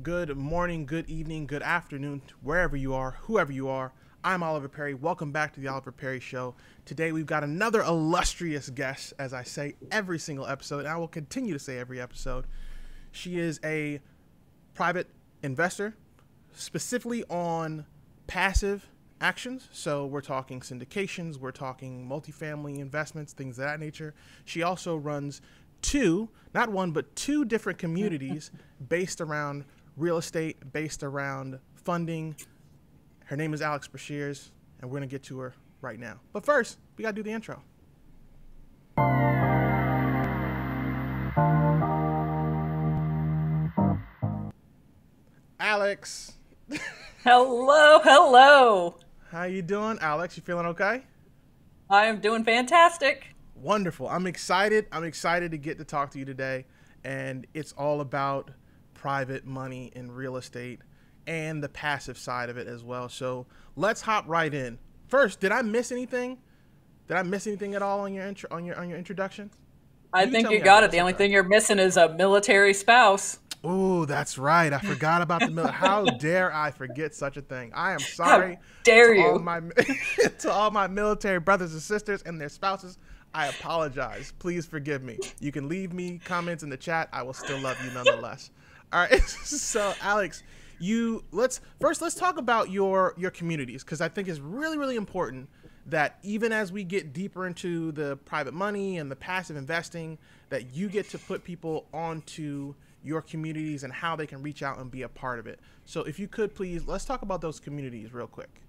Good morning, good evening, good afternoon, wherever you are, whoever you are. I'm Oliver Perry. Welcome back to the Oliver Perry Show. Today we've got another illustrious guest, as I say every single episode, and I will continue to say every episode. She is a private investor, specifically on passive actions. So we're talking syndications, we're talking multifamily investments, things of that nature. She also runs not one, but two different communities based around real estate, based around funding. Her name is Alex Brashears, and we're going to get to her right now. But first, we got to do the intro. Alex. Hello, hello. How you doing, Alex? You feeling okay? I am doing fantastic. Wonderful. I'm excited. I'm excited to get to talk to you today. And it's all about private money in real estate and the passive side of it as well. So let's hop right in. First, did I miss anything? Did I miss anything at all on your introduction? I You think tell you me I got did. it. The It's only okay. thing you're missing is a military spouse. Oh, that's right. I forgot about the military. How dare I forget such a thing? I am How sorry dare to all you? my to all my military brothers and sisters and their spouses. I apologize. Please forgive me. You can leave me comments in the chat. I will still love you nonetheless. All right. So, Alex, let's talk about your communities, because I think it's really important that even as we get deeper into the private money and the passive investing, that you get to put people onto your communities and how they can reach out and be a part of it. So if you could please, let's talk about those communities real quick.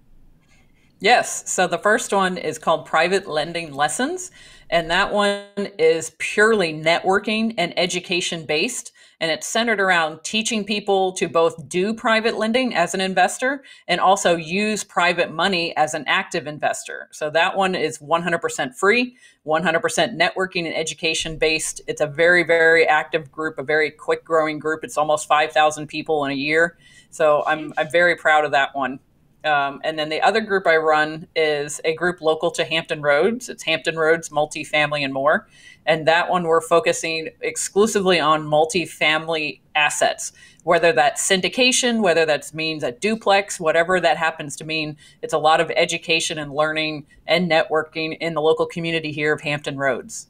Yes. So the first one is called Private Lending Lessons. And that one is purely networking and education based. And it's centered around teaching people to both do private lending as an investor and also use private money as an active investor. So that one is 100% free, 100% networking and education based. It's a very, very active group, a very quick growing group. It's almost 5,000 people in a year. So I'm very proud of that one. And then the other group I run is a group local to Hampton Roads. It's Hampton Roads Multifamily and More. And that one we're focusing exclusively on multifamily assets, whether that's syndication, whether that means a duplex, whatever that happens to mean. It's a lot of education and learning and networking in the local community here of Hampton Roads.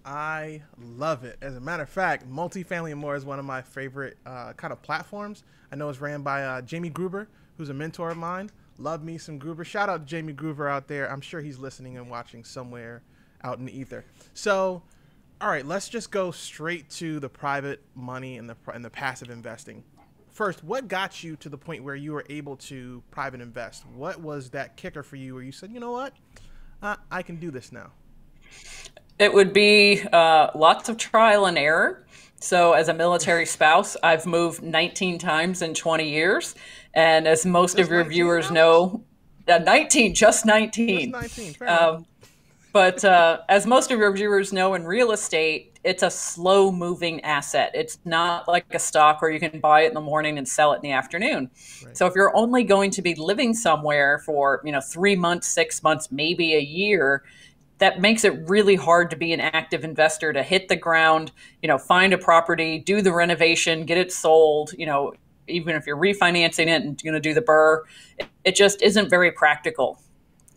I love it. As a matter of fact, Multifamily and More is one of my favorite kind of platforms. I know it's ran by Jamie Gruber, who's a mentor of mine. Love me some Gruber. Shout out to Jamie Gruber out there. I'm sure he's listening and watching somewhere out in the ether. So, all right, let's just go straight to the private money and the passive investing. First, what got you to the point where you were able to private invest? What was that kicker for you where you said, you know what, I can do this now? It would be lots of trial and error. So, as a military spouse, I've moved 19 times in 20 years. And as most Just of your 19, viewers Alex? know, 19, just Just 19. 19. Fair enough. But as most of your viewers know, in real estate, it's a slow moving asset. It's not like a stock where you can buy it in the morning and sell it in the afternoon. Right. So if you're only going to be living somewhere for 3 months, 6 months, maybe a year, that makes it really hard to be an active investor, to hit the ground, find a property, do the renovation, get it sold, even if you're refinancing it and going to do the burr. It just isn't very practical,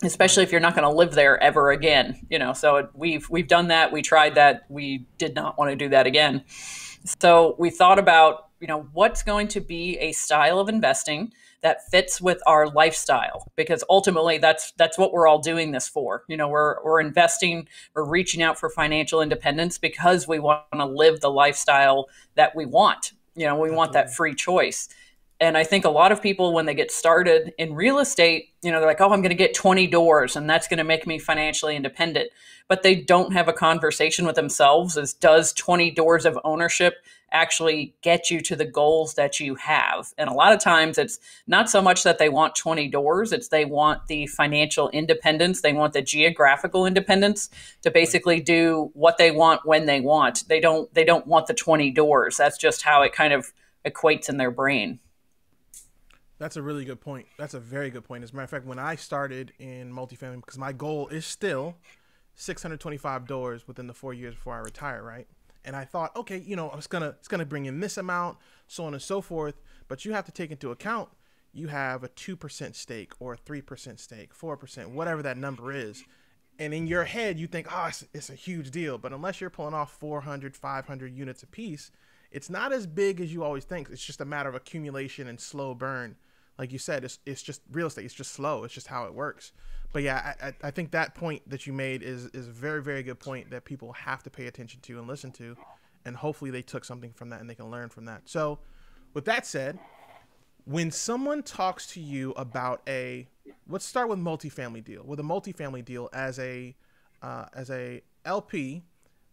especially if you're not going to live there ever again. So we've done that. We tried that. We did not want to do that again. So we thought about, what's going to be a style of investing that fits with our lifestyle, because ultimately that's what we're all doing this for. We're investing, we're reaching out for financial independence because we want to live the lifestyle that we want. We want that Absolutely. free choice. And I think a lot of people, when they get started in real estate, they're like, oh, I'm going to get 20 doors and that's going to make me financially independent. But they don't have a conversation with themselves as, does 20 doors of ownership actually get you to the goals that you have? And a lot of times it's not so much that they want 20 doors, it's they want the financial independence. They want the geographical independence to basically do what they want when they want. They don't want the 20 doors. That's just how it kind of equates in their brain. That's a really good point. That's a very good point. As a matter of fact, when I started in multifamily, because my goal is still 625 doors within the 4 years before I retire, right? And I thought, okay, it's gonna bring in this amount, so on and so forth. But you have to take into account you have a 2% stake or a 3% stake, 4%, whatever that number is. And in your head, you think, oh, it's a huge deal. But unless you're pulling off 400, 500 units a piece, it's not as big as you always think. It's just a matter of accumulation and slow burn. Like you said, it's just real estate. It's just slow. It's just how it works. But yeah, I think that point that you made is a very, very good point that people have to pay attention to and listen to. And hopefully they took something from that and they can learn from that. So with that said, when someone talks to you about let's start with multifamily deal. With a multifamily deal as a LP,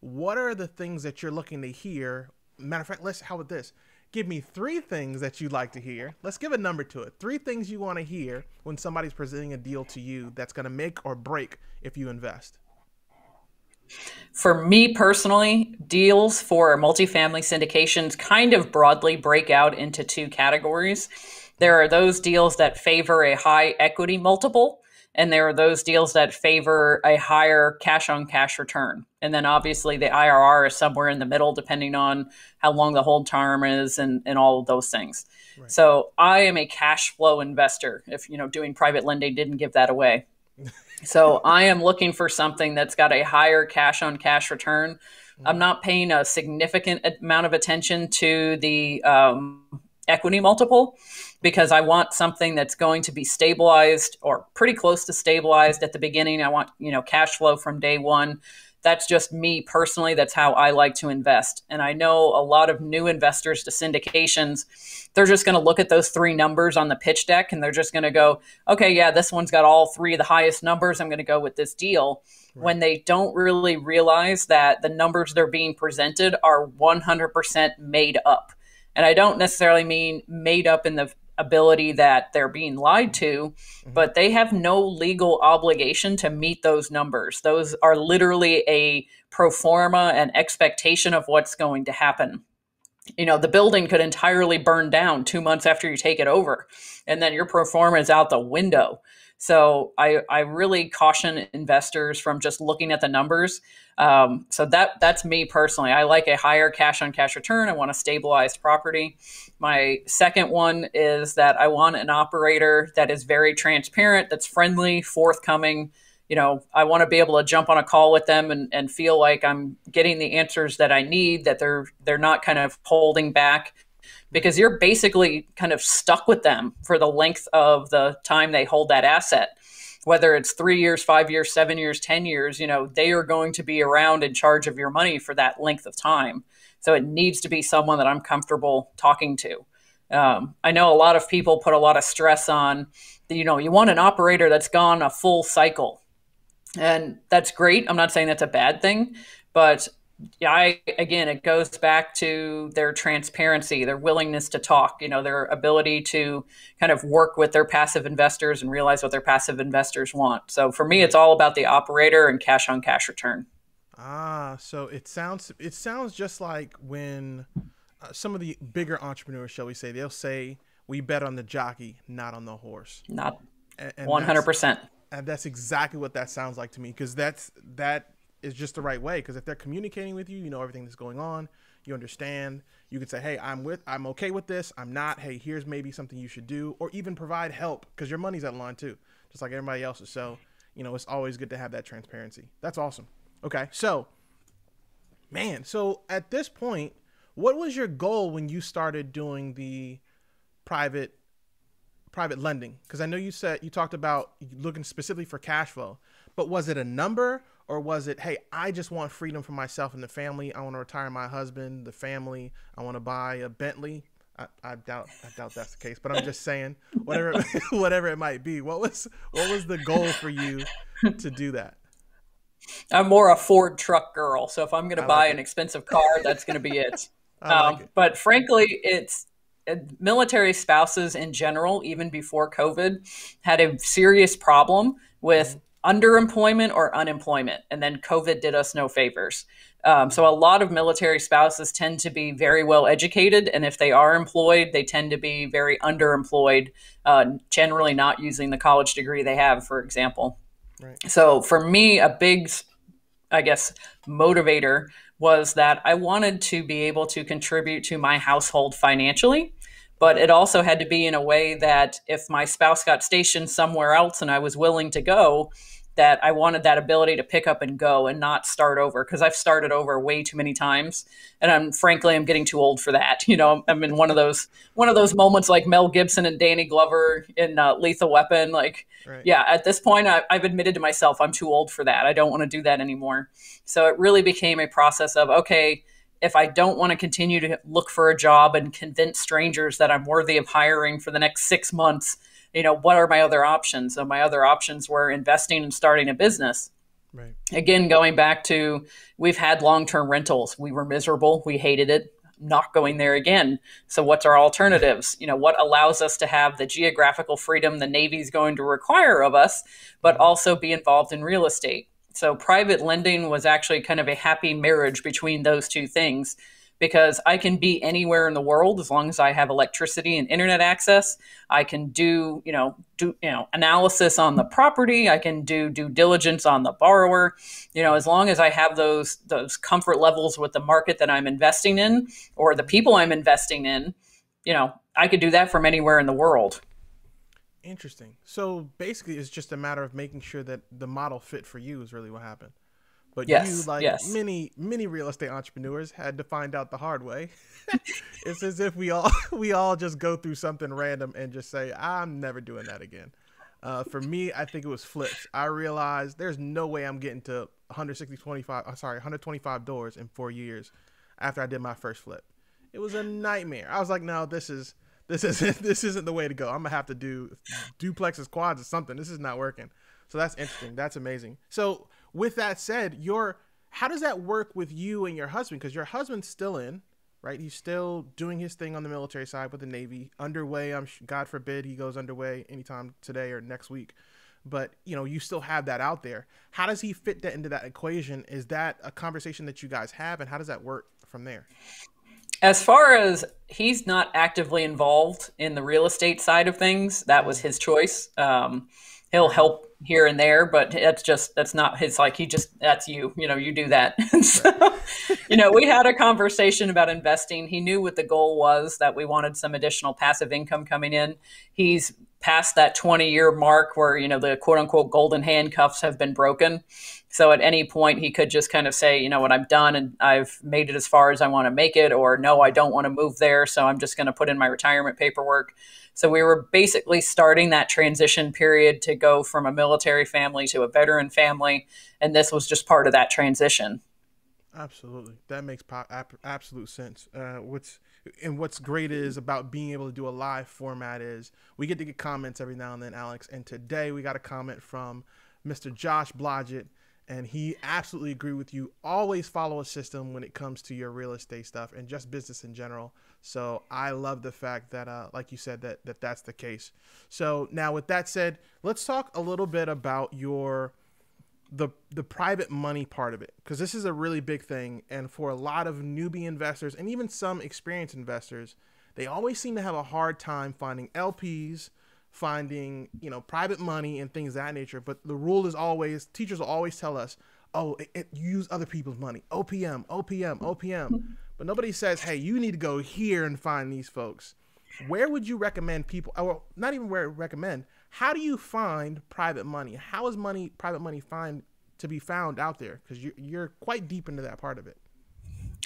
what are the things that you're looking to hear? Matter of fact, how about this? Give me 3 things that you'd like to hear. Let's give a number to it. 3 things you want to hear when somebody's presenting a deal to you that's going to make or break if you invest. For me personally, deals for multifamily syndications kind of broadly break out into 2 categories. There are those deals that favor a high equity multiple, and there are those deals that favor a higher cash on cash return. And then obviously the IRR is somewhere in the middle, depending on how long the hold term is and all of those things. Right. So I am a cash flow investor, if doing private lending didn't give that away. So I am looking for something that's got a higher cash on cash return. I'm not paying a significant amount of attention to the equity multiple, because I want something that's going to be stabilized or pretty close to stabilized at the beginning. I want, cash flow from day one. That's just me personally. That's how I like to invest. And I know a lot of new investors to syndications, they're just going to look at those 3 numbers on the pitch deck and they're just going to go, okay, yeah, this one's got all 3 of the highest numbers. I'm going to go with this deal. Right. When they don't really realize that the numbers they're being presented are 100% made up. And I don't necessarily mean made up in the ability that they're being lied to, but they have no legal obligation to meet those numbers. Those are literally a pro forma and expectation of what's going to happen. The building could entirely burn down 2 months after you take it over, and then your pro forma is out the window. So I really caution investors from just looking at the numbers. So that's me personally. I like a higher cash on cash return. I want a stabilized property. My second one is that I want an operator that is very transparent, that's friendly, forthcoming. I want to be able to jump on a call with them and feel like I'm getting the answers that I need, that they're not kind of holding back, because you're basically kind of stuck with them for the length of the time they hold that asset. Whether it's 3 years, 5 years, 7 years, 10 years, they are going to be around in charge of your money for that length of time. So it needs to be someone that I'm comfortable talking to. I know a lot of people put a lot of stress on, you want an operator that's gone a full cycle. And that's great. I'm not saying that's a bad thing, but again, it goes back to their transparency, their willingness to talk, their ability to kind of work with their passive investors and realize what their passive investors want. So for me, it's all about the operator and cash on cash return. So it sounds just like when some of the bigger entrepreneurs, shall we say, they'll say, we bet on the jockey, not on the horse. Not 100%. And that's exactly what that sounds like to me, because that is just the right way. Because if they're communicating with you, you know everything that's going on, you understand. You can say, hey, I'm okay with this. I'm not. Hey, here's maybe something you should do, or even provide help, because your money's on line too, just like everybody else's. So, it's always good to have that transparency. That's awesome. Okay, so at this point, what was your goal when you started doing the private lending? Because I know you talked about looking specifically for cash flow, but was it a number, or was it, hey, I just want freedom for myself and the family. I want to retire my husband, the family. I want to buy a Bentley. I doubt that's the case, but I'm just saying, whatever it might be. What was the goal for you to do that? I'm more a Ford truck girl. So if I'm going to buy an expensive car, that's going to be it. But frankly, it's military spouses in general, even before COVID, had a serious problem with underemployment or unemployment. And then COVID did us no favors. So a lot of military spouses tend to be very well educated. And if they are employed, they tend to be very underemployed, generally not using the college degree they have, for example. Right. So for me, a big, I guess, motivator was that I wanted to be able to contribute to my household financially, but it also had to be in a way that if my spouse got stationed somewhere else and I was willing to go, that I wanted that ability to pick up and go and not start over, because I've started over way too many times, and I'm getting too old for that. I'm in one of those moments like Mel Gibson and Danny Glover in Lethal Weapon. Like, Right. yeah, at this point, I've admitted to myself I'm too old for that. I don't want to do that anymore. So it really became a process of, okay, if I don't want to continue to look for a job and convince strangers that I'm worthy of hiring for the next 6 months, what are my other options? So my other options were investing and starting a business. Right. Again, going back to, we've had long-term rentals. We were miserable. We hated it. Not going there again. So what's our alternatives? What allows us to have the geographical freedom the Navy's going to require of us, but also be involved in real estate? So private lending was actually kind of a happy marriage between those two things, because I can be anywhere in the world as long as I have electricity and internet access. I can do analysis on the property. I can do due diligence on the borrower. As long as I have those comfort levels with the market that I'm investing in or the people I'm investing in, I could do that from anywhere in the world. Interesting. So basically, it's just a matter of making sure that the model fit for you is really what happened. But you, Yes, like yes. many real estate entrepreneurs, had to find out the hard way. It's as if we all just go through something random and just say, "I'm never doing that again." For me, I think it was flips. I realized there's no way I'm getting to 125 doors in 4 years after I did my first flip. It was a nightmare. I was like, no, this isn't the way to go. I'm gonna have to do duplexes, quads, or something. This is not working. So that's interesting. That's amazing. So with that said, how does that work with you and your husband? Because your husband's still in, right? He's still doing his thing on the military side with the Navy. Underway. God forbid he goes underway anytime today or next week. But you still have that out there. How does he fit that into that equation? Is that a conversation that you guys have, and how does that work from there? As far as, he's not actively involved in the real estate side of things, that was his choice. He'll Fair enough. help here and there, but that's not his, like, that's you do that. Right. So, we had a conversation about investing. He knew what the goal was, that we wanted some additional passive income coming in. He's past that 20-year mark where, the quote unquote golden handcuffs have been broken. So at any point he could just kind of say, what, I'm done and I've made it as far as I want to make it, or no, I don't want to move there. So I'm just going to put in my retirement paperwork. So we were basically starting that transition period to go from a military family to a veteran family. And this was just part of that transition. Absolutely, that makes absolute sense. What's great is about being able to do a live format is we get to get comments every now and then, Alex. And today we got a comment from Mr. Josh Blodgett, and he absolutely agree with you. Always follow a system when it comes to your real estate stuff and just business in general. So I love the fact that, like you said, that's the case. So now, with that said, let's talk a little bit about the private money part of it, because this is a really big thing. And for a lot of newbie investors and even some experienced investors, they always seem to have a hard time finding LPs, finding private money and things of that nature. But the rule is always, teachers will always tell us, oh, use other people's money, OPM, OPM, OPM. But nobody says, hey, you need to go here and find these folks. Where would you recommend people, or not even where recommend, how do you find private money? How is private money to be found out there? Because you're quite deep into that part of it.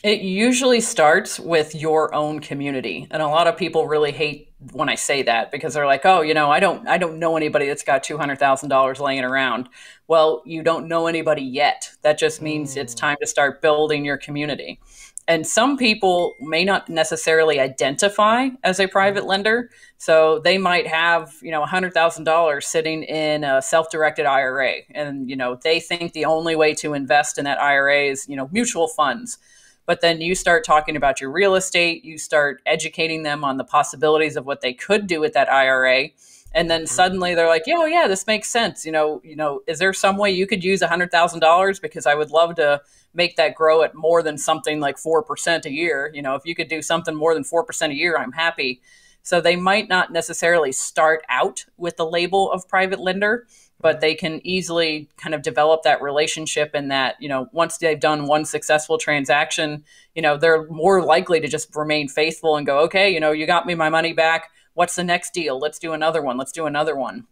It usually starts with your own community. And a lot of people really hate when I say that, because they're like, oh, I don't know anybody that's got $200,000 laying around. Well, you don't know anybody yet. That just means it's Mm, time to start building your community. And some people may not necessarily identify as a mhm. private lender. So they might have, $100,000 sitting in a self-directed IRA. And, they think the only way to invest in that IRA is, mutual funds. But then you start talking about your real estate, you start educating them on the possibilities of what they could do with that IRA. And then Absolutely. suddenly they're like, oh yeah, this makes sense. Is there some way you could use $100,000? Because I would love to make that grow at more than something like 4% a year. If you could do something more than 4% a year, I'm happy. So they might not necessarily start out with the label of private lender, but they can easily kind of develop that relationship, and that, you know, once they've done one successful transaction, you know, they're more likely to just remain faithful and go, okay, you know, you got me my money back. What's the next deal? Let's do another one. Let's do another one.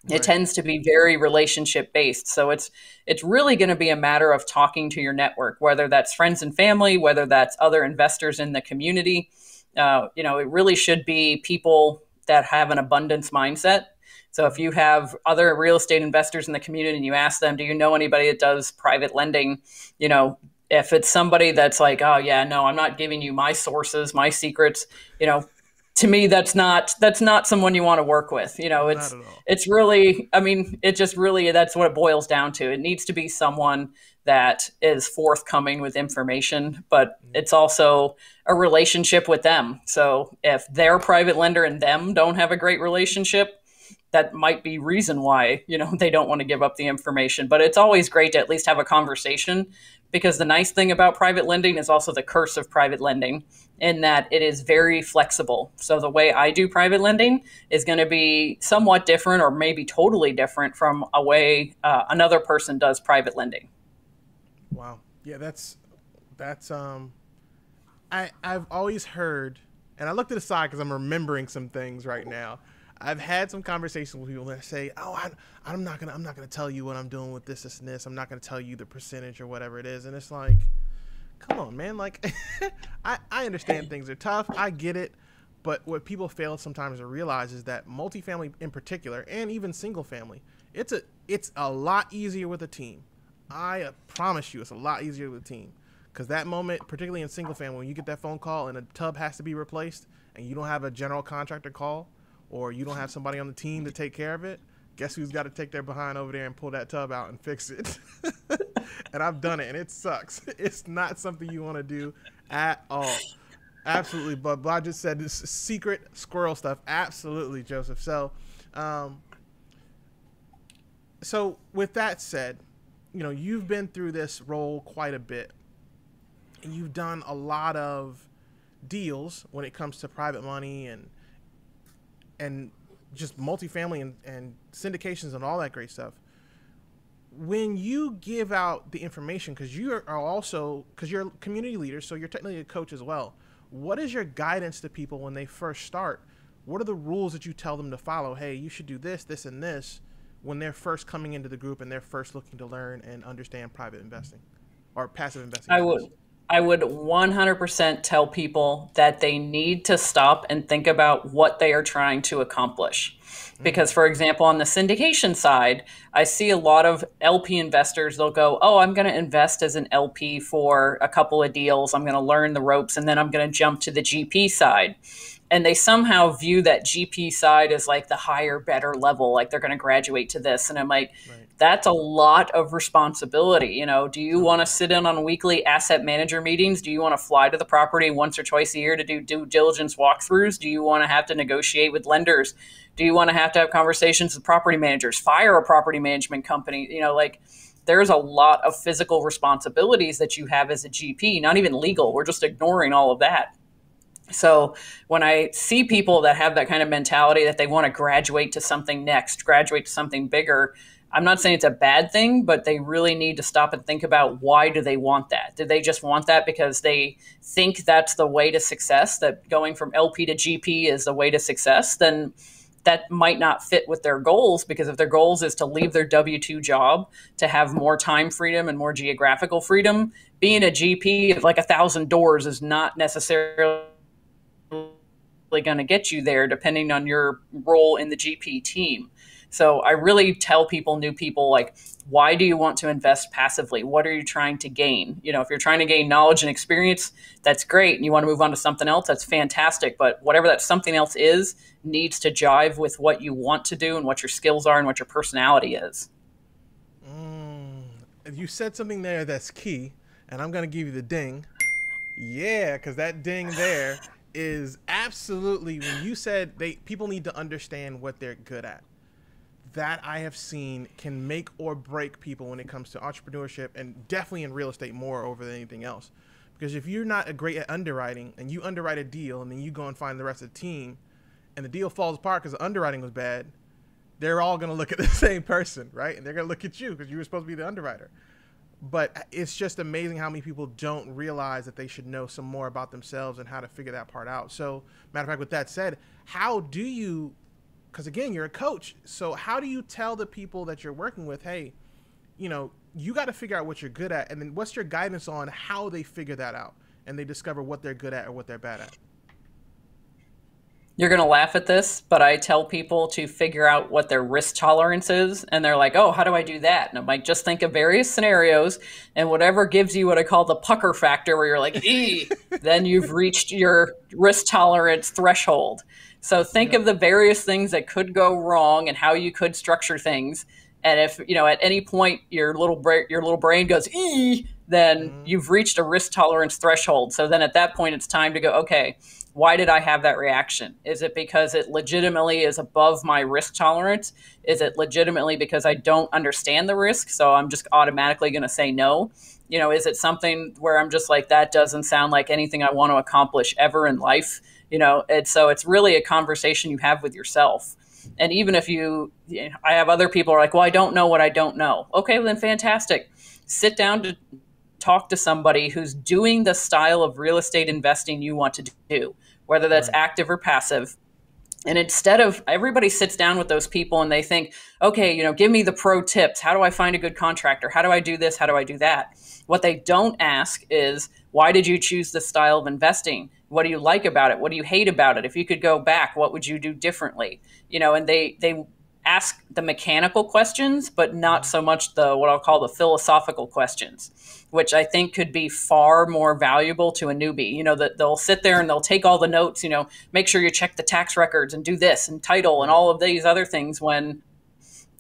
It Right. tends to be very relationship based. So it's really going to be a matter of talking to your network, whether that's friends and family, whether that's other investors in the community. You know, it really should be people that have an abundance mindset. So if you have other real estate investors in the community and you ask them, do you know anybody that does private lending? You know, if it's somebody that's like, oh yeah, no, I'm not giving you my sources, my secrets, you know, to me that's not someone you want to work with. You know, Not at all. it's really, I mean, it just really, that's what it boils down to. It needs to be someone that is forthcoming with information, but it's also a relationship with them. So if their private lender and them don't have a great relationship, that might be reason why, you know, they don't want to give up the information. But it's always great to at least have a conversation, because the nice thing about private lending is also the curse of private lending, in that it is very flexible. So the way I do private lending is going to be somewhat different, or maybe totally different from a way another person does private lending. Wow. Yeah, that's I've always heard, and I looked to the side because I'm remembering some things right now. I've had some conversations with people that say, "Oh, I'm not gonna tell you what I'm doing with this, and this. I'm not gonna tell you the percentage or whatever it is." And it's like, come on, man. Like, I understand things are tough. I get it. But what people fail sometimes to realize is that multifamily in particular, and even single family, it's a lot easier with a team. I promise you, it's a lot easier with a team. Because that moment, particularly in single family, when you get that phone call and a tub has to be replaced, and you don't have a general contractor call, or you don't have somebody on the team to take care of it, guess who's got to take their behind over there and pull that tub out and fix it? And I've done it, and it sucks. It's not something you want to do at all. Absolutely. But I just said this secret squirrel stuff. Absolutely, Joseph. So with that said, you know, you've been through this role quite a bit, and you've done a lot of deals when it comes to private money and just multifamily and syndications and all that great stuff. When you give out the information, because you're a community leader, so you're technically a coach as well. What is your guidance to people when they first start? What are the rules that you tell them to follow? Hey, you should do this, this, and this when they're first coming into the group and they're first looking to learn and understand private investing or passive investing, I that would is. I would 100% tell people that they need to stop and think about what they are trying to accomplish. Because, for example, on the syndication side, I see a lot of LP investors, they'll go, oh, I'm going to invest as an LP for a couple of deals. I'm going to learn the ropes, and then I'm going to jump to the GP side. And they somehow view that GP side as like the higher, better level, like they're going to graduate to this. And I'm like, Right. that's a lot of responsibility. You know, do you want to Totally. sit in on weekly asset manager meetings? Do you want to fly to the property once or twice a year to do due diligence walkthroughs? Do you want to have to negotiate with lenders? Do you want to have conversations with property managers, fire a property management company? You know, like there's a lot of physical responsibilities that you have as a GP, not even legal. We're just ignoring all of that. So when I see people that have that kind of mentality that they want to graduate to something next, graduate to something bigger, I'm not saying it's a bad thing, but they really need to stop and think about, why do they want that? Do they just want that because they think that's the way to success, that going from LP to GP is the way to success? Then that might not fit with their goals, because if their goals is to leave their W-2 job to have more time freedom and more geographical freedom, being a GP of like 1,000 doors is not necessarily going to get you there, depending on your role in the GP team. So I really tell people, new people, like, why do you want to invest passively? What are you trying to gain? You know, if you're trying to gain knowledge and experience, that's great. And you want to move on to something else, that's fantastic. But whatever that something else is needs to jive with what you want to do and what your skills are and what your personality is. Mm, you said something there that's key, and I'm going to give you the ding. Yeah, because that ding there is absolutely when you said people need to understand what they're good at. That I have seen can make or break people when it comes to entrepreneurship, and definitely in real estate more over than anything else. Because if you're not great at underwriting and you underwrite a deal and then you go and find the rest of the team and the deal falls apart because the underwriting was bad, they're all going to look at the same person, right? And they're going to look at you because you were supposed to be the underwriter. But it's just amazing how many people don't realize that they should know some more about themselves and how to figure that part out. So, matter of fact, with that said, how do you, because again, you're a coach, so how do you tell the people that you're working with, hey, you know, you got to figure out what you're good at, and then what's your guidance on how they figure that out and they discover what they're good at or what they're bad at? You're going to laugh at this, but I tell people to figure out what their risk tolerance is. And they're like, oh, how do I do that? And I'm like, just think of various scenarios, and whatever gives you what I call the pucker factor, where you're like, then you've reached your risk tolerance threshold. So think of the various things that could go wrong and how you could structure things. And if, you know, at any point your little brain goes, then you've reached a risk tolerance threshold. So then at that point, it's time to go, okay, why did I have that reaction? Is it because it legitimately is above my risk tolerance? Is it legitimately because I don't understand the risk, so I'm just automatically going to say no? You know, is it something where I'm just like, that doesn't sound like anything I want to accomplish ever in life? You know, and so it's really a conversation you have with yourself. And even if I have other people who are like, well, I don't know what I don't know. Okay, well, then fantastic. Sit down to talk to somebody who's doing the style of real estate investing you want to do, whether that's active or passive. And instead of, everybody sits down with those people and they think, okay, you know, give me the pro tips. How do I find a good contractor? How do I do this? How do I do that? What they don't ask is, why did you choose this style of investing? What do you like about it? What do you hate about it? If you could go back, what would you do differently? You know, and they ask the mechanical questions, but not so much what I'll call the philosophical questions, which I think could be far more valuable to a newbie. You know, that they'll sit there and they'll take all the notes, you know, make sure you check the tax records and do this and title and all of these other things, when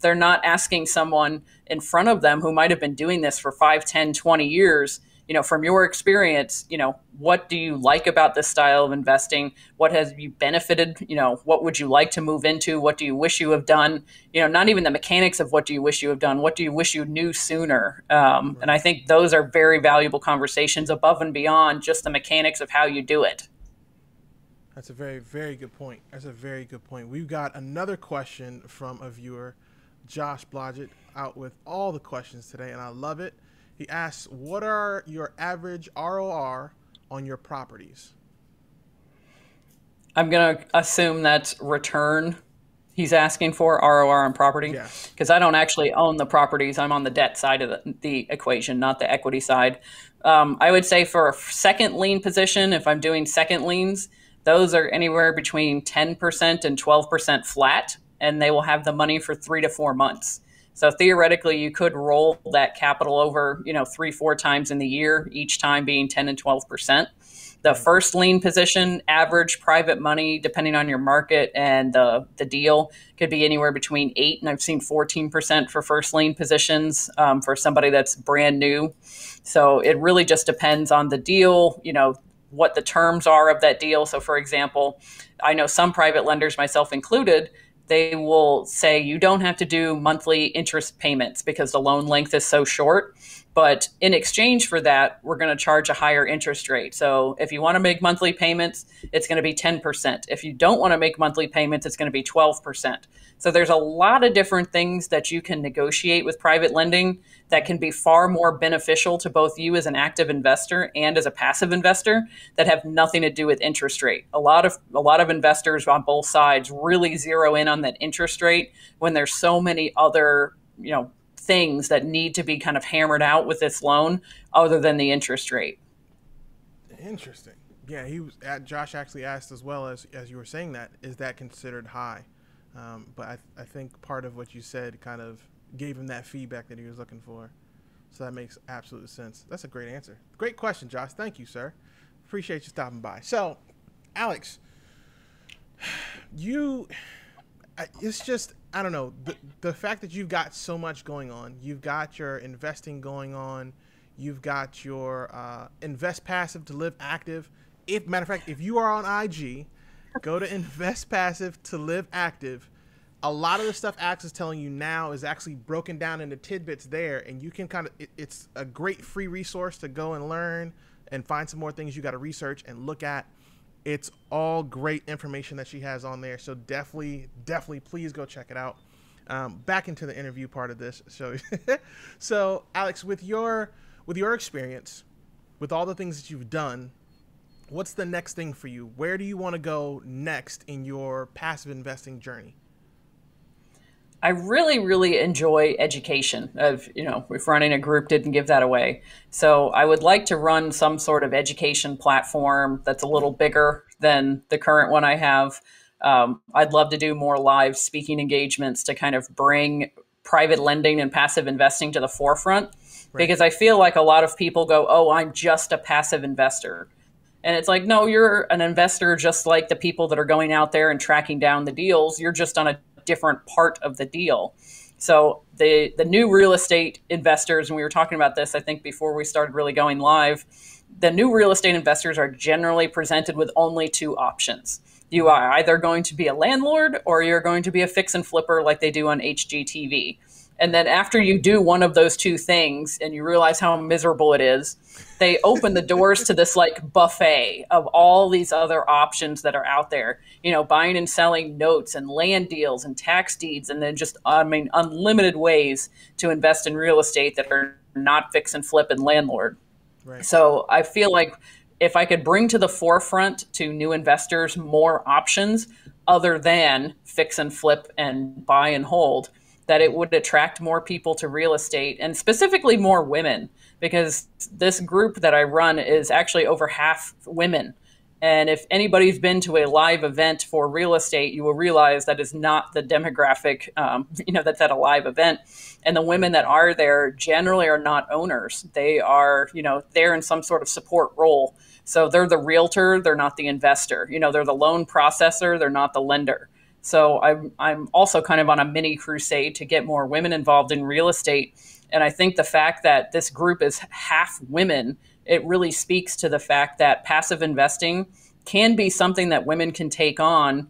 they're not asking someone in front of them who might have been doing this for 5, 10, 20 years, you know, from your experience, you know, what do you like about this style of investing? What has you benefited? You know, what would you like to move into? What do you wish you have done? You know, not even the mechanics of what do you wish you have done? What do you wish you knew sooner? And I think those are very valuable conversations above and beyond just the mechanics of how you do it. That's a very, very good point. That's a very good point. We've got another question from a viewer, Josh Blodgett, out with all the questions today, and I love it. He asks, what are your average ROR on your properties? I'm going to assume that's return he's asking for, ROR on property. Yes. Because I don't actually own the properties. I'm on the debt side of the equation, not the equity side. I would say for a second lien position, if I'm doing second liens, those are anywhere between 10% and 12% flat, and they will have the money for 3 to 4 months. So theoretically, you could roll that capital over, you know, 3-4 times in the year, each time being 10 and 12%. The first lien position, average private money, depending on your market and the deal, could be anywhere between 8 and I've seen 14% for first lien positions for somebody that's brand new. So it really just depends on the deal, you know, what the terms are of that deal. So for example, I know some private lenders, myself included, they will say you don't have to do monthly interest payments because the loan length is so short. But in exchange for that, we're going to charge a higher interest rate. So if you want to make monthly payments, it's going to be 10%. If you don't want to make monthly payments, it's going to be 12%. So there's a lot of different things that you can negotiate with private lending that can be far more beneficial to both you as an active investor and as a passive investor that have nothing to do with interest rate. A lot of investors on both sides really zero in on that interest rate when there's so many other, you know, things that need to be kind of hammered out with this loan other than the interest rate. Interesting. Yeah, Josh actually asked as well, as you were saying that, is that considered high? But I think part of what you said kind of gave him that feedback that he was looking for. So that makes absolute sense. That's a great answer. Great question, Josh. Thank you, sir. Appreciate you stopping by. So, Alex, it's just, I don't know, the fact that you've got so much going on. You've got your investing going on. You've got your invest passive to live active. Matter of fact, if you are on IG, go to invest passive to live active. A lot of the stuff Alex is telling you now is actually broken down into tidbits there, and you can it's a great free resource to go and learn and find some more things you got to research and look at. It's all great information that she has on there. So definitely please go check it out. Back into the interview part of this. So Alex, with your experience, with all the things that you've done, what's the next thing for you? Where do you want to go next in your passive investing journey? I really, really enjoy education. If running a group didn't give that away. So I would like to run some sort of education platform that's a little bigger than the current one I have. I'd love to do more live speaking engagements to kind of bring private lending and passive investing to the forefront, because I feel like a lot of people go, oh, I'm just a passive investor. And it's like, no, you're an investor just like the people that are going out there and tracking down the deals. You're just on a different part of the deal. So the new real estate investors, and we were talking about this, I think, before we started really going live, the new real estate investors are generally presented with only two options. You are either going to be a landlord or you're going to be a fix and flipper like they do on HGTV. And then after you do one of those two things and you realize how miserable it is, they open the doors to this like buffet of all these other options that are out there, buying and selling notes and land deals and tax deeds, and then just, unlimited ways to invest in real estate that are not fix and flip and landlord. Right. So I feel like if I could bring to the forefront to new investors more options other than fix and flip and buy and hold, that it would attract more people to real estate, and specifically more women, because this group that I run is actually over half women. And if anybody's been to a live event for real estate, you will realize that is not the demographic, that's at a live event. And the women that are there generally are not owners. They are, they're in some sort of support role. So they're the realtor, they're not the investor. They're the loan processor, they're not the lender. So I'm also kind of on a mini crusade to get more women involved in real estate. And I think the fact that this group is half women, it really speaks to the fact that passive investing can be something that women can take on,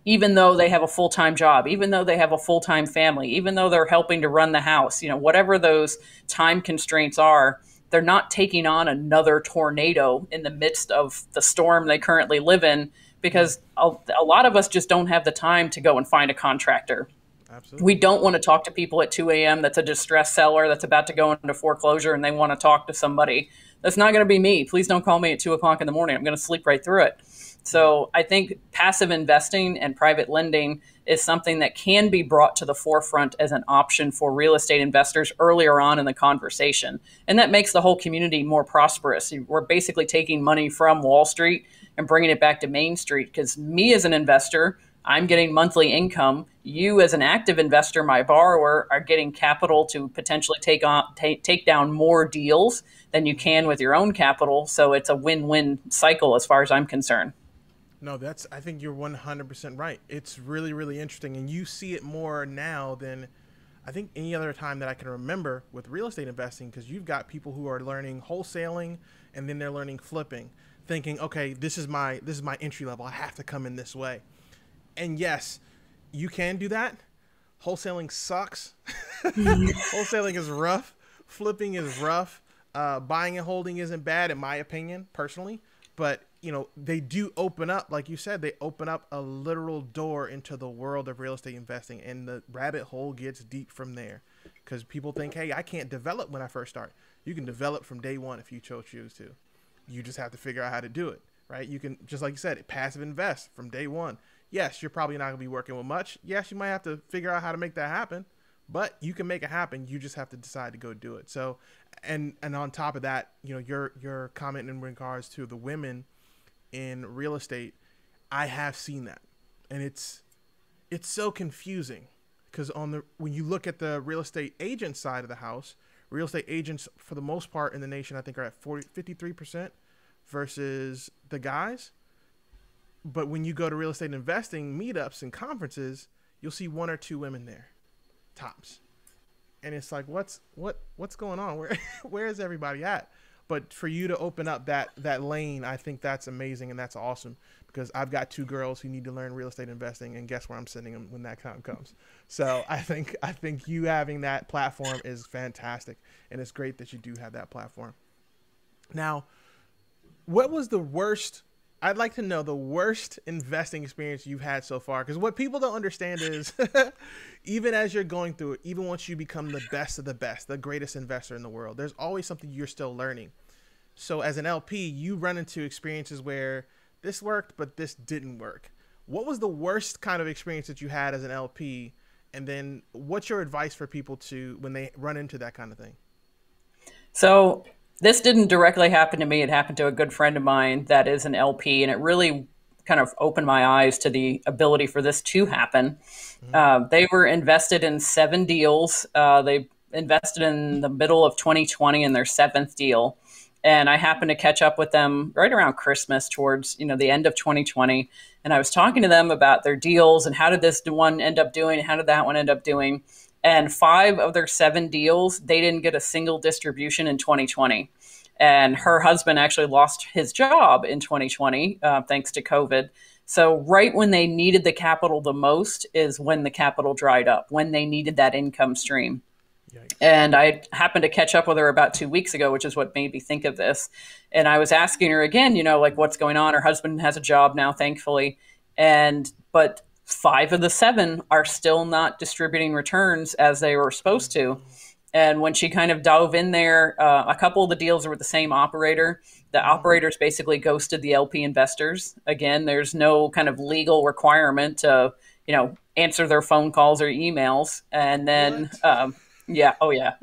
even though they have a full-time job, even though they have a full-time family, even though they're helping to run the house, whatever those time constraints are, they're not taking on another tornado in the midst of the storm they currently live in, because a lot of us just don't have the time to go and find a contractor. Absolutely. We don't want to talk to people at 2 a.m. that's a distressed seller that's about to go into foreclosure and they want to talk to somebody. That's not going to be me. Please don't call me at 2 o'clock in the morning. I'm going to sleep right through it. So I think passive investing and private lending is something that can be brought to the forefront as an option for real estate investors earlier on in the conversation. And that makes the whole community more prosperous. We're basically taking money from Wall Street and bringing it back to Main Street, because me as an investor, I'm getting monthly income. You as an active investor, my borrower, are getting capital to potentially take down more deals than you can with your own capital. So it's a win-win cycle as far as I'm concerned. No, I think you're 100% right. It's really, really interesting. And you see it more now than I think any other time that I can remember with real estate investing, because you've got people who are learning wholesaling and then they're learning flipping, thinking, okay, this is my entry level. I have to come in this way. And yes, you can do that. Wholesaling sucks. Wholesaling is rough. Flipping is rough. Buying and holding isn't bad, in my opinion, personally. But, they do open up, like you said, they open up a literal door into the world of real estate investing. And the rabbit hole gets deep from there. Because people think, hey, I can't develop when I first start. You can develop from day one if you choose to. You just have to figure out how to do it, right? You can, just like you said, passive invest from day one. Yes, you're probably not going to be working with much. Yes, you might have to figure out how to make that happen, but you can make it happen. You just have to decide to go do it. So, and on top of that, your comment in regards to the women in real estate, I have seen that, and it's so confusing, because when you look at the real estate agent side of the house, real estate agents for the most part in the nation, I think, are at 53% versus the guys. But when you go to real estate investing meetups and conferences, you'll see one or two women there, tops. And it's like, what's going on? Where is everybody at? But for you to open up that lane, I think that's amazing and that's awesome, because I've got two girls who need to learn real estate investing, and guess where I'm sending them when that time comes. So I think you having that platform is fantastic, and it's great that you do have that platform. Now, what was the worst I'd like to know the worst investing experience you've had so far. Because what people don't understand is, even as you're going through it, even once you become the best of the best, the greatest investor in the world, there's always something you're still learning. So as an LP, you run into experiences where this worked, but this didn't work. What was the worst kind of experience that you had as an LP? And then what's your advice for people to when they run into that kind of thing? So this didn't directly happen to me. It happened to a good friend of mine that is an LP, and it really kind of opened my eyes to the ability for this to happen. They were invested in 7 deals. They invested in the middle of 2020 in their 7th deal. And I happened to catch up with them right around Christmas towards, the end of 2020. And I was talking to them about their deals and how did this one end up doing? How did that one end up doing? And 5 of their 7 deals, they didn't get a single distribution in 2020. And her husband actually lost his job in 2020, thanks to COVID. So right when they needed the capital the most is when the capital dried up, when they needed that income stream. Yikes. And I happened to catch up with her about 2 weeks ago, which is what made me think of this. And I was asking her again, like what's going on? Her husband has a job now, thankfully. But 5 of the 7 are still not distributing returns as they were supposed to. And when she kind of dove in there, a couple of the deals were with the same operator. The operators basically ghosted the LP investors. Again, there's no kind of legal requirement to, answer their phone calls or emails. And then, yeah, oh yeah,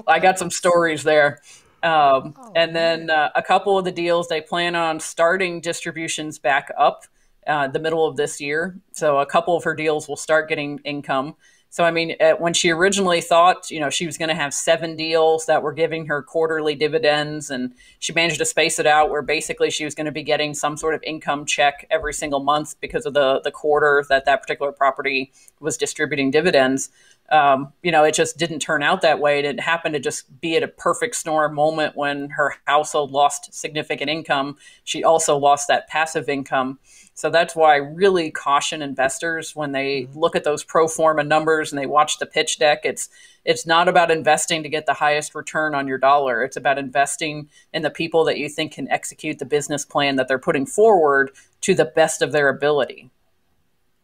I got some stories there. And then a couple of the deals, they plan on starting distributions back up the middle of this year. So a couple of her deals will start getting income. So, I mean, when she originally thought, she was going to have 7 deals that were giving her quarterly dividends, and she managed to space it out where basically she was going to be getting some sort of income check every single month because of the quarter that particular property was distributing dividends. It just didn't turn out that way. It happened to just be at a perfect storm moment when her household lost significant income. She also lost that passive income. So that's why I really caution investors when they look at those pro forma numbers and they watch the pitch deck. It's not about investing to get the highest return on your dollar. It's about investing in the people that you think can execute the business plan that they're putting forward to the best of their ability.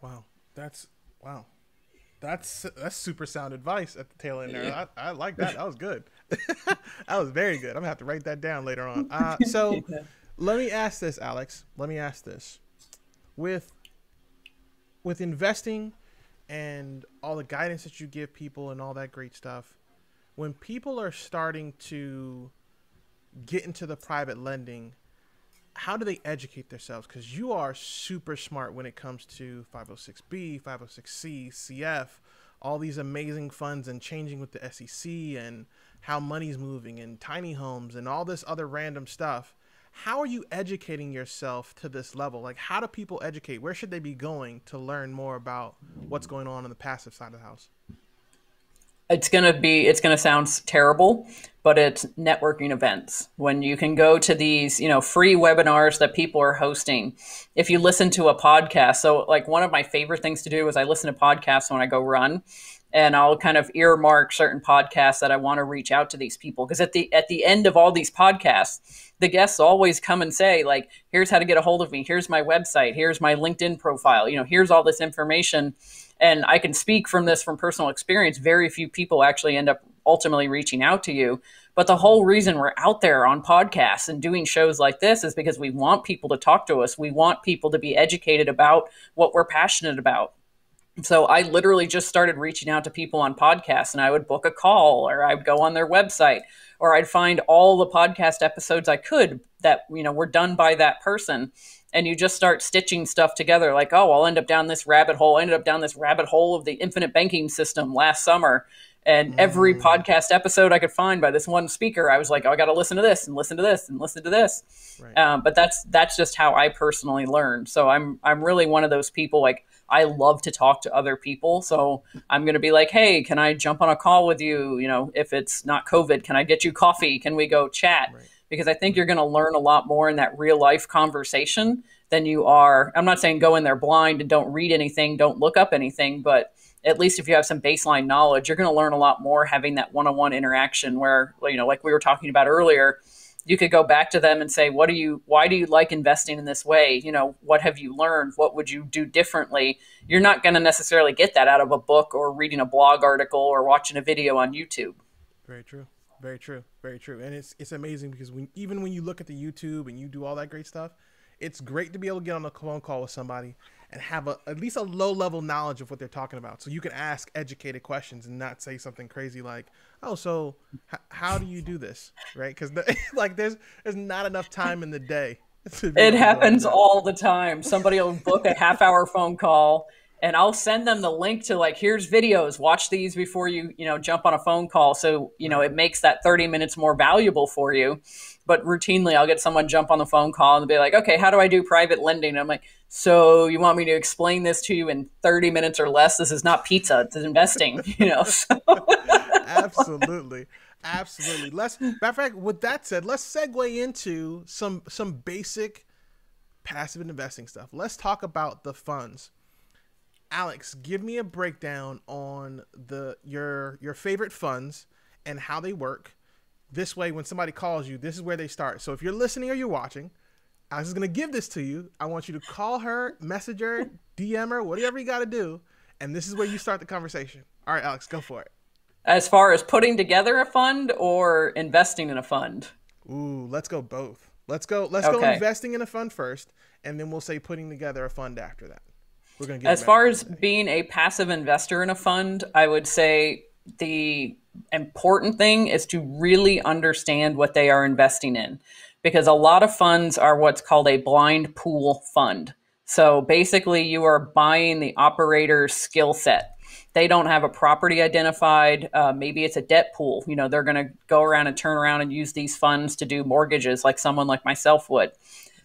Wow. That's super sound advice at the tail end there. Yeah. I like that. That was good. That was very good. I'm gonna have to write that down later on. So let me ask this, Alex. With investing and all the guidance that you give people and all that great stuff, when people are starting to get into the private lending, how do they educate themselves? Because you are super smart when it comes to 506B, 506C, CF, all these amazing funds and changing with the SEC and how money's moving and tiny homes and all this other random stuff. How are you educating yourself to this level? Like, how do people educate? Where should they be going to learn more about what's going on the passive side of the house? It's going to sound terrible, but it's networking events. When you can go to these, free webinars that people are hosting. If you listen to a podcast, so like one of my favorite things to do is I listen to podcasts when I go run. And I'll kind of earmark certain podcasts that I want to reach out to these people. Because at the end of all these podcasts, the guests always come and say, like, here's how to get a hold of me. Here's my website. Here's my LinkedIn profile. Here's all this information. And I can speak from personal experience. Very few people actually end up ultimately reaching out to you. But the whole reason we're out there on podcasts and doing shows like this is because we want people to talk to us. We want people to be educated about what we're passionate about. So I literally just started reaching out to people on podcasts, and I would book a call, or I'd go on their website, or I'd find all the podcast episodes I could that, were done by that person. And you just start stitching stuff together like, oh, I'll end up down this rabbit hole. I ended up down this rabbit hole of the infinite banking system last summer. And every podcast episode I could find by this one speaker, I was like, oh, I got to listen to this and listen to this and listen to this. Right. But that's just how I personally learned. So I'm really one of those people, like, I love to talk to other people. So I'm going to be like, hey, can I jump on a call with you? If it's not COVID, can I get you coffee? Can we go chat? Right. Because I think you're going to learn a lot more in that real life conversation than you are. I'm not saying go in there blind and don't read anything, don't look up anything, but at least if you have some baseline knowledge, you're going to learn a lot more having that one-on-one interaction where, like we were talking about earlier, you could go back to them and say, why do you like investing in this way? What have you learned? What would you do differently? You're not going to necessarily get that out of a book or reading a blog article or watching a video on YouTube. Very true. Very true. Very true. And it's amazing because even when you look at the YouTube and you do all that great stuff, it's great to be able to get on a phone call with somebody and have at least a low level knowledge of what they're talking about. So you can ask educated questions and not say something crazy like, oh, so how do you do this? Right. Because like there's not enough time in the day. It happens all the time. Somebody will book a half-hour phone call and I'll send them the link to like, here's videos, watch these before you jump on a phone call. So, it makes that 30 minutes more valuable for you. But routinely I'll get someone jump on the phone call and be like, okay, how do I do private lending? And I'm like, so you want me to explain this to you in 30 minutes or less? This is not pizza, it's investing, so. Absolutely. Absolutely. Matter of fact, with that said, let's segue into some basic passive investing stuff. Let's talk about the funds. Alex, give me a breakdown on your favorite funds and how they work. This way, when somebody calls you, this is where they start. So if you're listening or you're watching, Alex is going to give this to you. I want you to call her, message her, DM her, whatever you got to do. And this is where you start the conversation. All right, Alex, go for it. As far as putting together a fund or investing in a fund? Ooh, let's go both. Let's go investing in a fund first, and then we'll say putting together a fund after that. We're going to get as far as being a passive investor in a fund, I would say the important thing is to really understand what they are investing in, because a lot of funds are what's called a blind pool fund. So basically you are buying the operator's skill set. They don't have a property identified. Maybe it's a debt pool. They're going to go around and turn around and use these funds to do mortgages like someone like myself would.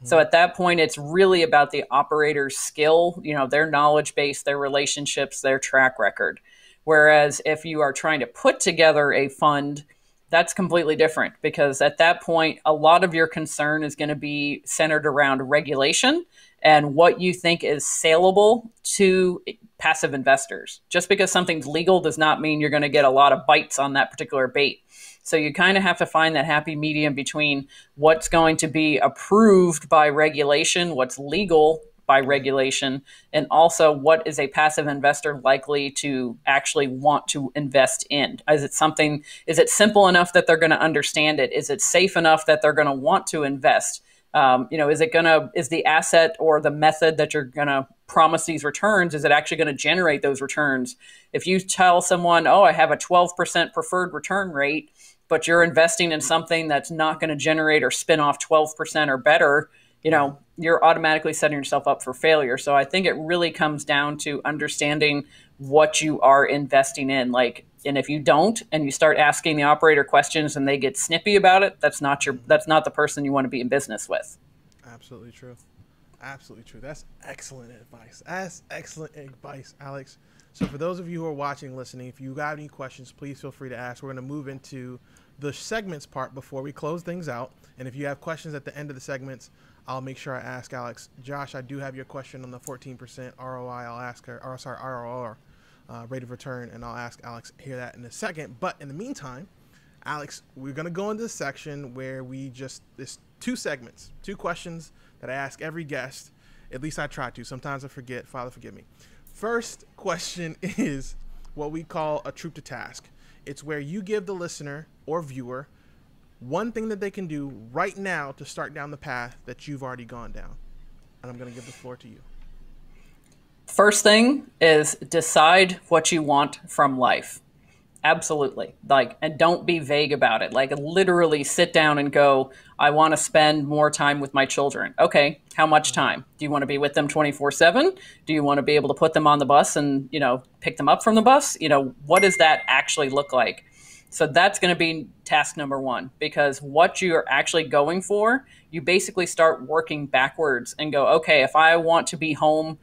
So at that point, it's really about the operator's skill, their knowledge base, their relationships, their track record. Whereas if you are trying to put together a fund, that's completely different, because at that point, a lot of your concern is going to be centered around regulation and what you think is saleable to passive investors. Just because something's legal does not mean you're going to get a lot of bites on that particular bait. So you kind of have to find that happy medium between what's going to be approved by regulation, what's legal by regulation, and also what is a passive investor likely to actually want to invest in. Is it simple enough that they're going to understand it? Is it safe enough that they're going to want to invest? Is the asset or the method that you're going to promise these returns, is it actually going to generate those returns? If you tell someone, oh, I have a 12% preferred return rate, but you're investing in something that's not going to generate or spin off 12% or better, you're automatically setting yourself up for failure. So I think it really comes down to understanding what you are investing in. And if you don't, and you start asking the operator questions and they get snippy about it, that's not the person you want to be in business with. Absolutely true. Absolutely true. That's excellent advice. Alex. So for those of you who are watching, listening, if you got any questions, please feel free to ask. We're going to move into the segments part before we close things out. And if you have questions at the end of the segments, I'll make sure I ask Alex. Josh, I do have your question on the 14% ROI. I'll ask her, ROR, rate of return, and I'll ask Alex hear that in a second. But in the meantime, Alex, we're going to go into the section where there's two segments, two questions that I ask every guest. At least I try to. Sometimes I forget. Father, forgive me. First question is what we call a troop to task. It's where you give the listener or viewer one thing that they can do right now to start down the path that you've already gone down. And I'm going to give the floor to you. First thing is decide what you want from life. Absolutely. And don't be vague about it. Literally sit down and go, I want to spend more time with my children. Okay. How much time? Do you want to be with them 24/7? Do you want to be able to put them on the bus and, pick them up from the bus? What does that actually look like? So that's going to be task number one, because what you're actually going for, you basically start working backwards and go, okay, if I want to be home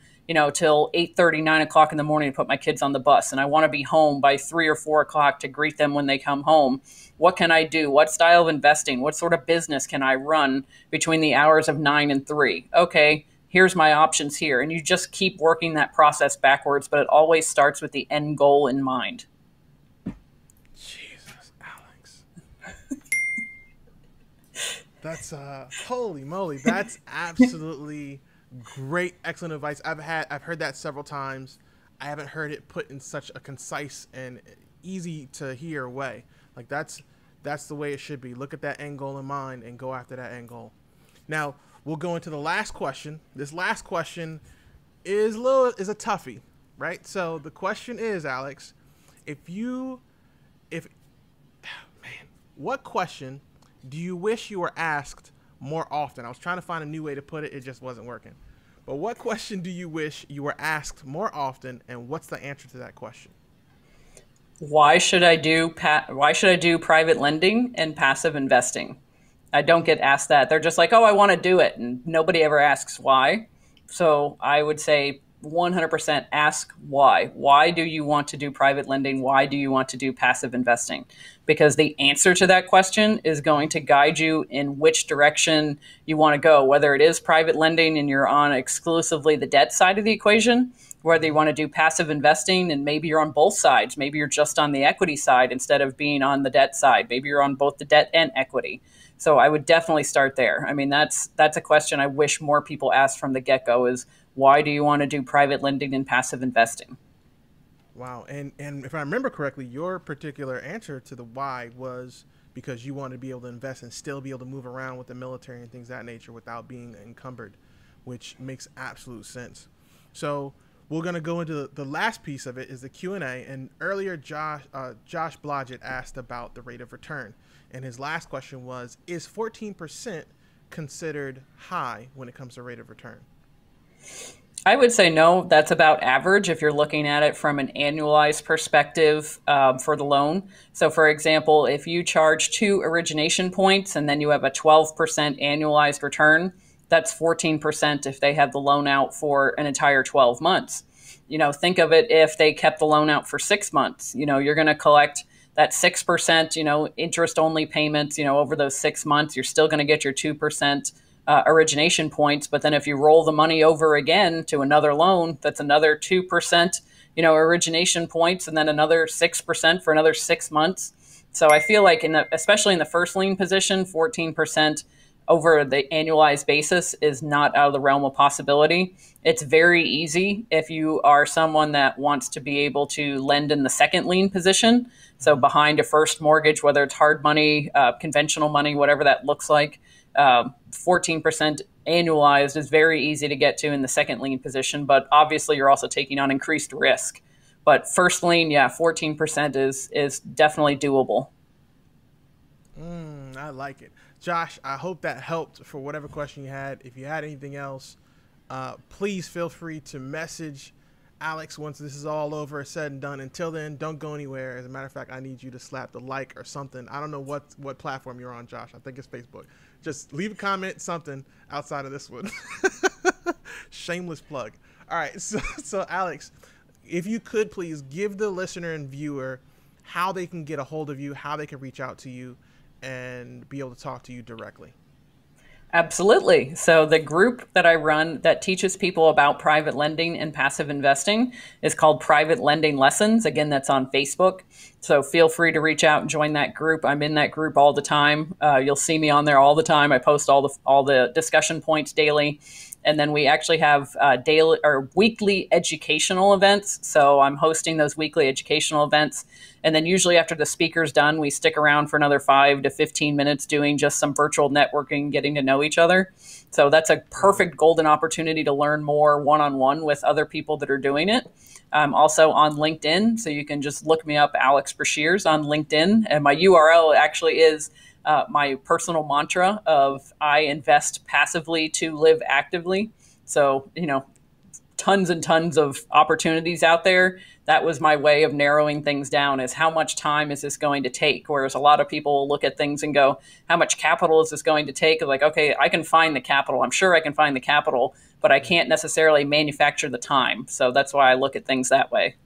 till 8:30, 9 o'clock in the morning to put my kids on the bus, and I want to be home by 3 or 4 o'clock to greet them when they come home. What can I do? What style of investing? What sort of business can I run between the hours of 9 and 3? Okay, here's my options here. And you just keep working that process backwards, but it always starts with the end goal in mind. Jesus, Alex. That's holy moly. That's absolutely great, excellent advice. I've heard that several times. I haven't heard it put in such a concise and easy to hear way. Like that's the way it should be. Look at that end goal in mind and go after that end goal. Now we'll go into the last question. This last question is a toughie, right? So the question is, Alex, if man, what question do you wish you were asked more often? I was trying to find a new way to put it. It just wasn't working. But what question do you wish you were asked more often, and what's the answer to that question? Why should I do private lending and passive investing? I don't get asked that. They're just like, "Oh, I want to do it." And nobody ever asks why. So I would say 100% ask why. Why do you want to do private lending? Why do you want to do passive investing? Because the answer to that question is going to guide you in which direction you want to go, whether it is private lending and you're on exclusively the debt side of the equation, whether you want to do passive investing and maybe you're on both sides. Maybe you're just on the equity side instead of being on the debt side. Maybe you're on both the debt and equity. So I would definitely start there. I mean, that's a question I wish more people asked from the get-go is, why do you want to do private lending and passive investing? Wow. And if I remember correctly, your particular answer to the why was because you want to be able to invest and still be able to move around with the military and things of that nature without being encumbered, which makes absolute sense. So we're going to go into the last piece of it is the Q&A. And earlier, Josh Blodgett asked about the rate of return. And his last question was, is 14% considered high when it comes to rate of return? I would say no, that's about average if you're looking at it from an annualized perspective for the loan. So for example, if you charge 2 origination points and then you have a 12% annualized return, that's 14% if they have the loan out for an entire 12 months. Think of it if they kept the loan out for 6 months. You're going to collect that 6%, interest only payments, over those 6 months. You're still going to get your 2% origination points. But then if you roll the money over again to another loan, that's another 2%, origination points, and then another 6% for another 6 months. So I feel like especially in the first lien position, 14% over the annualized basis is not out of the realm of possibility. It's very easy if you are someone that wants to be able to lend in the second lien position. So behind a first mortgage, whether it's hard money, conventional money, whatever that looks like, 14% annualized is very easy to get to in the second lien position, but obviously you're also taking on increased risk. But first lien, 14% is definitely doable. I like it. Josh, I hope that helped for whatever question you had. If you had anything else, please feel free to message Alex once this is all over, said and done. Until then, don't go anywhere. As a matter of fact, I need you to slap the like or something. I don't know what platform you're on, Josh. I think it's Facebook. Just leave a comment, something outside of this one. Shameless plug. All right. So Alex, if you could please give the listener and viewer how they can get a hold of you, how they can reach out to you and be able to talk to you directly. Absolutely. So the group that I run that teaches people about private lending and passive investing is called Private Lending Lessons. Again, that's on Facebook. So feel free to reach out and join that group. I'm in that group all the time. You'll see me on there all the time. I post all the discussion points daily. And then we actually have daily or weekly educational events. So I'm hosting those weekly educational events. And then usually after the speaker's done, we stick around for another 5 to 15 minutes doing just some virtual networking, getting to know each other. So that's a perfect golden opportunity to learn more one-on-one with other people that are doing it. I'm also on LinkedIn. So you can just look me up, Alex Brashears on LinkedIn. And my URL actually is my personal mantra of I invest passively to live actively. So, tons and tons of opportunities out there. That was my way of narrowing things down is how much time is this going to take? Whereas a lot of people look at things and go, how much capital is this going to take? Like, okay, I can find the capital. I'm sure I can find the capital, but I can't necessarily manufacture the time. So that's why I look at things that way.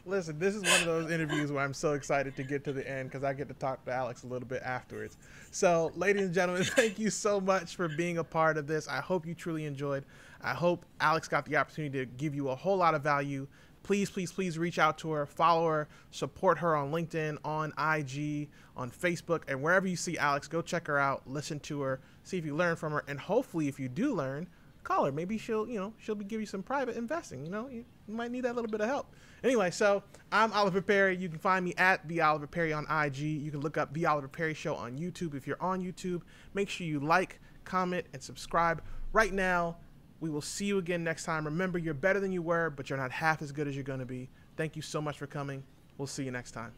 Listen, this is one of those interviews where I'm so excited to get to the end because I get to talk to Alex a little bit afterwards. So, ladies and gentlemen, thank you so much for being a part of this. I hope you truly enjoyed. I hope Alex got the opportunity to give you a whole lot of value. please, please, please reach out to her, follow her, support her on LinkedIn, on IG, on Facebook, and wherever you see Alex, go check her out, listen to her, see if you learn from her, and hopefully if you do learn, call her. Maybe she'll give you some private investing. You might need that little bit of help. Anyway, so I'm Oliver Perry. You can find me at The Oliver Perry on IG. You can look up The Oliver Perry Show on YouTube. If you're on YouTube, make sure you like, comment, and subscribe. Right now, we will see you again next time. Remember, you're better than you were, but you're not half as good as you're going to be. Thank you so much for coming. We'll see you next time.